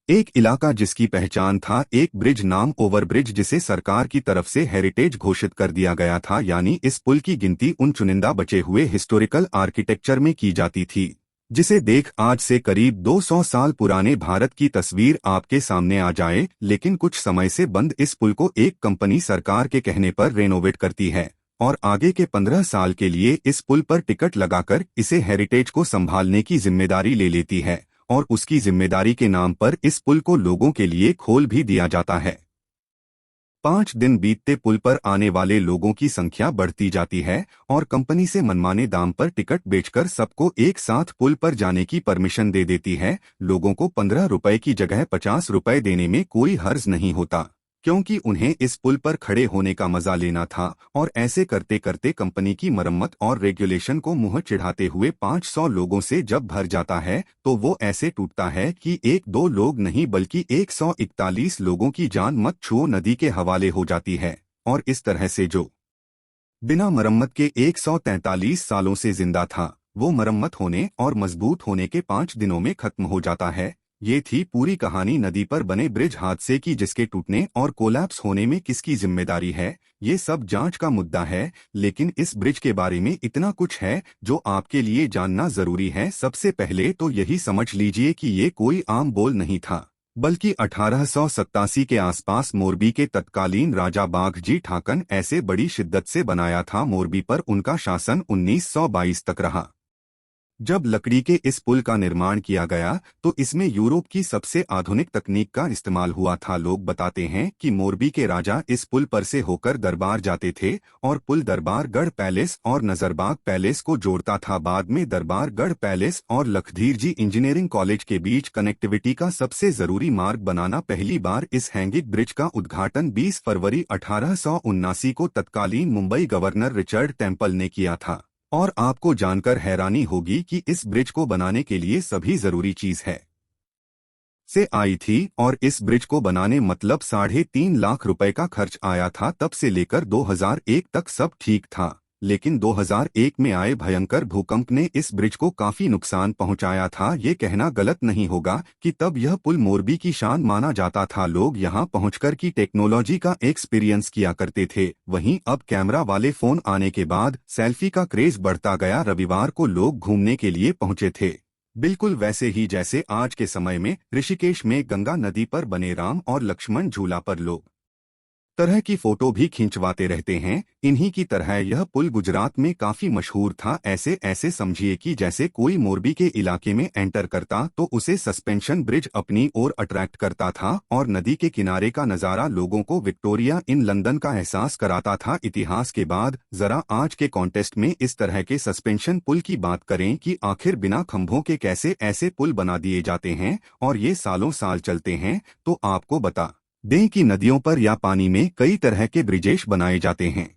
एक इलाका जिसकी पहचान था एक ब्रिज नाम ओवरब्रिज, जिसे सरकार की तरफ से हेरिटेज घोषित कर दिया गया था। यानी इस पुल की गिनती उन चुनिंदा बचे हुए हिस्टोरिकल आर्किटेक्चर में की जाती थी, जिसे देख आज से करीब 200 साल पुराने भारत की तस्वीर आपके सामने आ जाए। लेकिन कुछ समय से बंद इस पुल को एक कंपनी सरकार के कहने पर रेनोवेट करती है और आगे के 15 साल के लिए इस पुल पर टिकट लगाकर इसे हेरिटेज को संभालने की जिम्मेदारी ले लेती है और उसकी जिम्मेदारी के नाम पर इस पुल को लोगों के लिए खोल भी दिया जाता है। 5 दिन बीतते पुल पर आने वाले लोगों की संख्या बढ़ती जाती है और कंपनी से मनमाने दाम पर टिकट बेचकर सबको एक साथ पुल पर जाने की परमिशन दे देती है। लोगों को 15 रुपए की जगह 50 रुपए देने में कोई हर्ज नहीं होता, क्योंकि उन्हें इस पुल पर खड़े होने का मजा लेना था। और ऐसे करते करते कंपनी की मरम्मत और रेगुलेशन को मुंह चिढ़ाते हुए 500 लोगों से जब भर जाता है तो वो ऐसे टूटता है कि एक दो लोग नहीं बल्कि 141 लोगों की जान मत छुओ नदी के हवाले हो जाती है। और इस तरह से जो बिना मरम्मत के 143 सालों से जिंदा था, वो मरम्मत होने और मजबूत होने के 5 दिनों में खत्म हो जाता है। ये थी पूरी कहानी नदी पर बने ब्रिज हादसे की, जिसके टूटने और कोलैप्स होने में किसकी जिम्मेदारी है ये सब जांच का मुद्दा है। लेकिन इस ब्रिज के बारे में इतना कुछ है जो आपके लिए जानना जरूरी है। सबसे पहले तो यही समझ लीजिए कि ये कोई आम बोल नहीं था, बल्कि 1887 के आसपास मोरबी के तत्कालीन राजा बाघजी ठाकन ऐसे बड़ी शिद्दत से बनाया था। मोरबी पर उनका शासन 1922 तक रहा। जब लकड़ी के इस पुल का निर्माण किया गया तो इसमें यूरोप की सबसे आधुनिक तकनीक का इस्तेमाल हुआ था। लोग बताते हैं कि मोरबी के राजा इस पुल पर से होकर दरबार जाते थे और पुल दरबारगढ़ पैलेस और नजरबाग पैलेस को जोड़ता था। बाद में दरबारगढ़ पैलेस और लखधीर जी इंजीनियरिंग कॉलेज के बीच कनेक्टिविटी का सबसे जरूरी मार्ग बनाना। पहली बार इस हैंगिंग ब्रिज का उद्घाटन 20 फरवरी 1879 को तत्कालीन मुंबई गवर्नर रिचर्ड टेम्पल ने किया था। और आपको जानकर हैरानी होगी कि इस ब्रिज को बनाने के लिए सभी जरूरी चीज है से आई थी और इस ब्रिज को बनाने मतलब 3.5 लाख रुपए का खर्च आया था। तब से लेकर 2001 तक सब ठीक था, लेकिन 2001 में आए भयंकर भूकंप ने इस ब्रिज को काफी नुकसान पहुंचाया था। ये कहना गलत नहीं होगा कि तब यह पुल मोरबी की शान माना जाता था। लोग यहां पहुंचकर की टेक्नोलॉजी का एक्सपीरियंस किया करते थे। वहीं अब कैमरा वाले फोन आने के बाद सेल्फी का क्रेज बढ़ता गया। रविवार को लोग घूमने के लिए पहुंचे थे, बिल्कुल वैसे ही जैसे आज के समय में ऋषिकेश में गंगा नदी पर बने राम और लक्ष्मण झूला पर लोग तरह की फोटो भी खिंचवाते रहते हैं। इन्हीं की तरह यह पुल गुजरात में काफी मशहूर था। ऐसे ऐसे समझिए कि जैसे कोई मोरबी के इलाके में एंटर करता तो उसे सस्पेंशन ब्रिज अपनी ओर अट्रैक्ट करता था और नदी के किनारे का नजारा लोगों को विक्टोरिया इन लंदन का एहसास कराता था। इतिहास के बाद जरा आज के कॉन्टेस्ट में इस तरह के सस्पेंशन पुल की बात करें कि आखिर बिना खंभों के कैसे ऐसे पुल बना दिए जाते हैं और ये सालों साल चलते हैं। तो आपको बता दें कि नदियों पर या पानी में कई तरह के ब्रिजेश बनाए जाते हैं,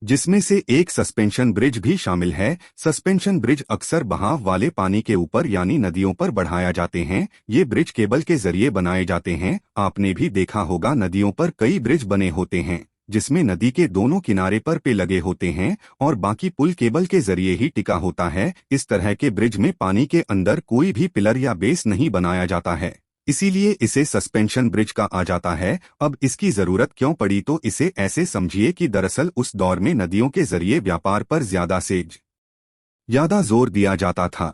जिसमें से एक सस्पेंशन ब्रिज भी शामिल है। सस्पेंशन ब्रिज अक्सर बहाव वाले पानी के ऊपर यानी नदियों पर बढ़ाया जाते हैं। ये ब्रिज केबल के जरिए बनाए जाते हैं। आपने भी देखा होगा नदियों पर कई ब्रिज बने होते हैं जिसमें नदी के दोनों किनारे पर पे लगे होते हैं और बाकी पुल केबल के जरिए ही टिका होता है। इस तरह के ब्रिज में पानी के अंदर कोई भी पिलर या बेस नहीं बनाया जाता है, इसीलिए इसे सस्पेंशन ब्रिज का आ जाता है। अब इसकी जरूरत क्यों पड़ी, तो इसे ऐसे समझिए कि दरअसल उस दौर में नदियों के जरिए व्यापार पर ज्यादा जोर दिया जाता था,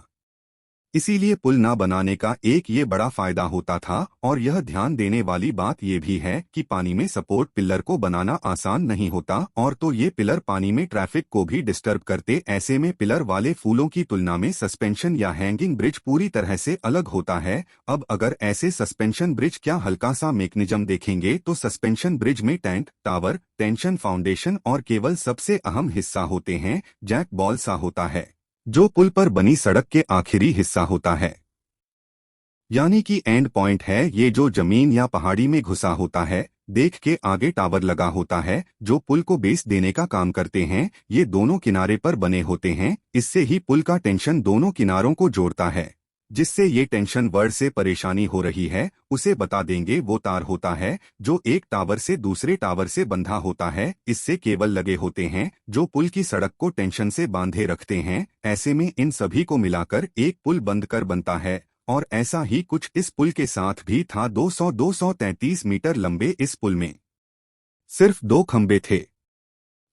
इसीलिए पुल न बनाने का एक ये बड़ा फायदा होता था। और यह ध्यान देने वाली बात यह भी है कि पानी में सपोर्ट पिलर को बनाना आसान नहीं होता और तो ये पिलर पानी में ट्रैफिक को भी डिस्टर्ब करते। ऐसे में पिलर वाले फूलों की तुलना में सस्पेंशन या हैंगिंग ब्रिज पूरी तरह से अलग होता है। अब अगर ऐसे सस्पेंशन ब्रिज क्या हल्का सा मैकेनिज्म देखेंगे तो सस्पेंशन ब्रिज में टैंक, टावर, टेंशन, फाउंडेशन और केवल सबसे अहम हिस्सा होते हैं। जैक बॉल सा होता है जो पुल पर बनी सड़क के आखिरी हिस्सा होता है, यानी कि एंड पॉइंट है। ये जो जमीन या पहाड़ी में घुसा होता है। देख के आगे टावर लगा होता है जो पुल को बेस देने का काम करते हैं। ये दोनों किनारे पर बने होते हैं। इससे ही पुल का टेंशन दोनों किनारों को जोड़ता है। जिससे ये टेंशन वर्ड से परेशानी हो रही है उसे बता देंगे। वो तार होता है जो एक टावर से दूसरे टावर से बंधा होता है। इससे केबल लगे होते हैं जो पुल की सड़क को टेंशन से बांधे रखते हैं। ऐसे में इन सभी को मिलाकर एक पुल बंध कर बनता है। और ऐसा ही कुछ इस पुल के साथ भी था। 233 मीटर लंबे इस पुल में सिर्फ 2 खंबे थे।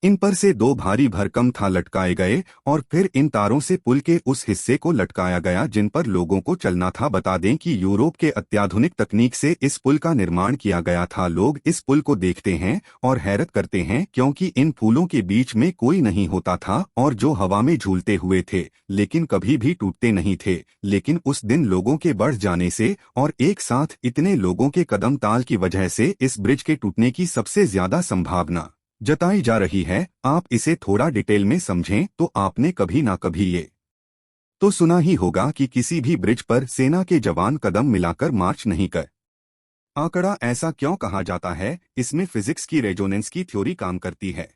इन पर से 2 भारी भरकम था लटकाए गए और फिर इन तारों से पुल के उस हिस्से को लटकाया गया जिन पर लोगों को चलना था। बता दें कि यूरोप के अत्याधुनिक तकनीक से इस पुल का निर्माण किया गया था। लोग इस पुल को देखते हैं और हैरत करते हैं क्योंकि इन पुलों के बीच में कोई नहीं होता था और जो हवा में झूलते हुए थे लेकिन कभी भी टूटते नहीं थे। लेकिन उस दिन लोगों के बढ़ जाने से और एक साथ इतने लोगों के कदम ताल की वजह से इस ब्रिज के टूटने की सबसे ज्यादा संभावना जताई जा रही है। आप इसे थोड़ा डिटेल में समझें तो आपने कभी ना कभी ये तो सुना ही होगा कि किसी भी ब्रिज पर सेना के जवान कदम मिलाकर मार्च नहीं कर। आंकड़ा ऐसा क्यों कहा जाता है? इसमें फिजिक्स की रेजोनेंस की थ्योरी काम करती है,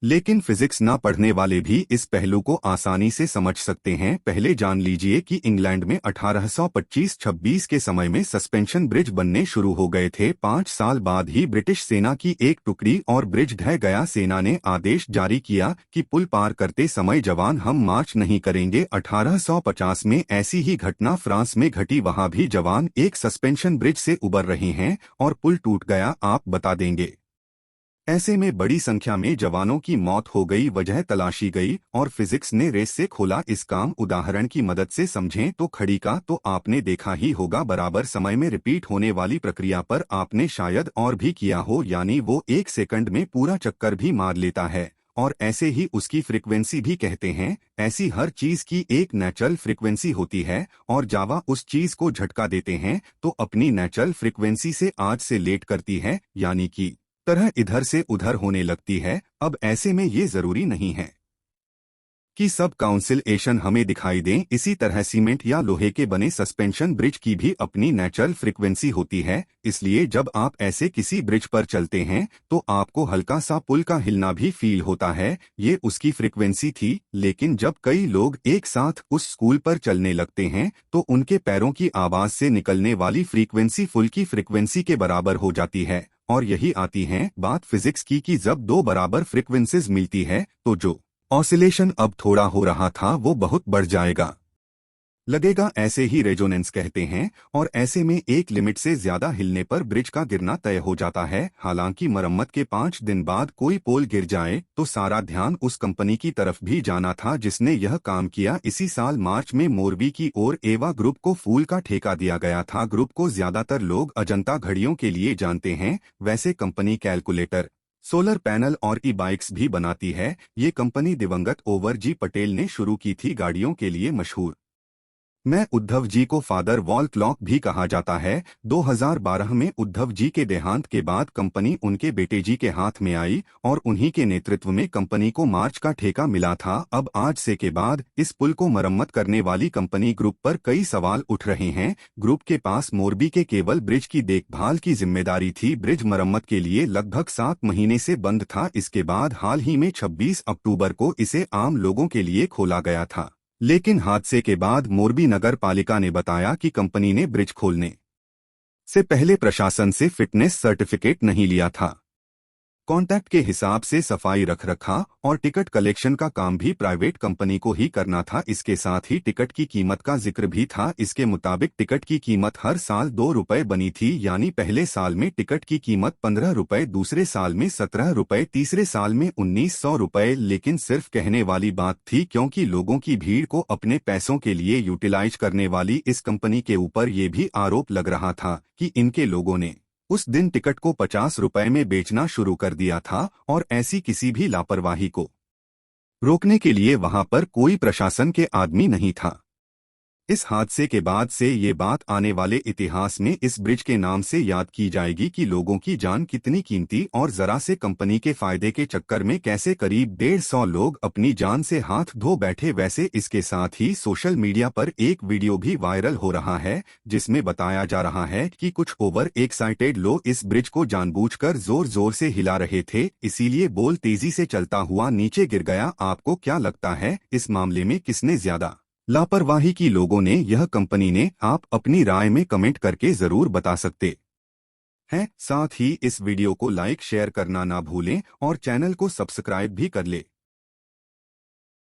लेकिन फिजिक्स ना पढ़ने वाले भी इस पहलू को आसानी से समझ सकते हैं। पहले जान लीजिए कि इंग्लैंड में 1825-26 के समय में सस्पेंशन ब्रिज बनने शुरू हो गए थे। 5 साल बाद ही ब्रिटिश सेना की एक टुकड़ी और ब्रिज ढह गया। सेना ने आदेश जारी किया कि पुल पार करते समय जवान हम मार्च नहीं करेंगे। 1850 में ऐसी ही घटना फ्रांस में घटी। वहां भी जवान एक सस्पेंशन ब्रिज से उबर रहे हैं और पुल टूट गया। आप बता देंगे ऐसे में बड़ी संख्या में जवानों की मौत हो गई। वजह तलाशी गई और फिजिक्स ने रेस से खोला। इस काम उदाहरण की मदद से समझें तो खड़ी का तो आपने देखा ही होगा, बराबर समय में रिपीट होने वाली प्रक्रिया पर आपने शायद और भी किया हो, यानी वो 1 सेकंड में पूरा चक्कर भी मार लेता है और ऐसे ही उसकी फ्रीक्वेंसी भी कहते हैं। ऐसी हर चीज की एक नेचुरल फ्रीक्वेंसी होती है और जावा उस चीज को झटका देते हैं तो अपनी नेचुरल फ्रीक्वेंसी से आज से लेट करती है, यानी कि तरह इधर से उधर होने लगती है। अब ऐसे में ये जरूरी नहीं है कि सब काउंसिलेशन हमें दिखाई दें। इसी तरह सीमेंट या लोहे के बने सस्पेंशन ब्रिज की भी अपनी नेचुरल फ्रीक्वेंसी होती है। इसलिए जब आप ऐसे किसी ब्रिज पर चलते हैं तो आपको हल्का सा पुल का हिलना भी फील होता है। ये उसकी फ्रीक्वेंसी थी। लेकिन जब कई लोग एक साथ उस स्कूल पर चलने लगते हैं तो उनके पैरों की आवाज से निकलने वाली फ्रीक्वेंसी पुल की फ्रीक्वेंसी के बराबर हो जाती है। और यही आती है बात फिजिक्स की कि जब 2 बराबर फ्रीक्वेंसीज मिलती है तो जो ऑसिलेशन अब थोड़ा हो रहा था वो बहुत बढ़ जाएगा लगेगा। ऐसे ही रेजोनेंस कहते हैं और ऐसे में एक लिमिट से ज्यादा हिलने पर ब्रिज का गिरना तय हो जाता है। हालांकि मरम्मत के 5 दिन बाद कोई पोल गिर जाए तो सारा ध्यान उस कंपनी की तरफ भी जाना था जिसने यह काम किया। इसी साल मार्च में मोरबी की ओर एवा ग्रुप को फूल का ठेका दिया गया था। ग्रुप को ज्यादातर लोग अजंता घड़ियों के लिए जानते हैं। वैसे कंपनी कैलकुलेटर, सोलर पैनल और ई बाइक्स भी बनाती है। ये कंपनी दिवंगत ओवर जी पटेल ने शुरू की थी। गाड़ियों के लिए मशहूर मैं उद्धव जी को फादर वॉल क्लॉक भी कहा जाता है। 2012 में उद्धव जी के देहांत के बाद कंपनी उनके बेटे जी के हाथ में आई और उन्हीं के नेतृत्व में कंपनी को मार्च का ठेका मिला था। अब आज से के बाद इस पुल को मरम्मत करने वाली कंपनी ग्रुप पर कई सवाल उठ रहे हैं। ग्रुप के पास मोरबी के केवल ब्रिज की देखभाल की जिम्मेदारी थी। ब्रिज मरम्मत के लिए लगभग 7 महीने से बंद था। इसके बाद हाल ही में 26 अक्टूबर को इसे आम लोगों के लिए खोला गया था। लेकिन हादसे के बाद मोरबी नगर पालिका ने बताया कि कंपनी ने ब्रिज खोलने से पहले प्रशासन से फिटनेस सर्टिफिकेट नहीं लिया था। कॉन्ट्रैक्ट के हिसाब से सफाई रख रखा और टिकट कलेक्शन का काम भी प्राइवेट कंपनी को ही करना था। इसके साथ ही टिकट की कीमत का जिक्र भी था। इसके मुताबिक टिकट की कीमत हर साल 2 रुपए बनी थी, यानी पहले साल में टिकट की कीमत 15 रुपए, दूसरे साल में 17 रुपए, तीसरे साल में 1900 रुपए। लेकिन सिर्फ कहने वाली बात थी क्योंकि लोगों की भीड़ को अपने पैसों के लिए यूटिलाइज करने वाली इस कंपनी के ऊपर ये भी आरोप लग रहा था कि इनके लोगों ने उस दिन टिकट को 50 रुपए में बेचना शुरू कर दिया था और ऐसी किसी भी लापरवाही को रोकने के लिए वहां पर कोई प्रशासन के आदमी नहीं था। इस हादसे के बाद से ये बात आने वाले इतिहास में इस ब्रिज के नाम से याद की जाएगी कि लोगों की जान कितनी कीमती और जरा से कंपनी के फायदे के चक्कर में कैसे करीब 150 लोग अपनी जान से हाथ धो बैठे। वैसे इसके साथ ही सोशल मीडिया पर एक वीडियो भी वायरल हो रहा है जिसमें बताया जा रहा है कि कुछ ओवर एक्साइटेड लोग इस ब्रिज को जानबूझकर जोर जोर से हिला रहे थे, इसीलिए बोल तेजी से चलता हुआ नीचे गिर गया। आपको क्या लगता है इस मामले में किसने ज्यादा लापरवाही की, लोगों ने यह कंपनी ने? आप अपनी राय में कमेंट करके जरूर बता सकते हैं। साथ ही इस वीडियो को लाइक शेयर करना ना भूलें और चैनल को सब्सक्राइब भी कर ले।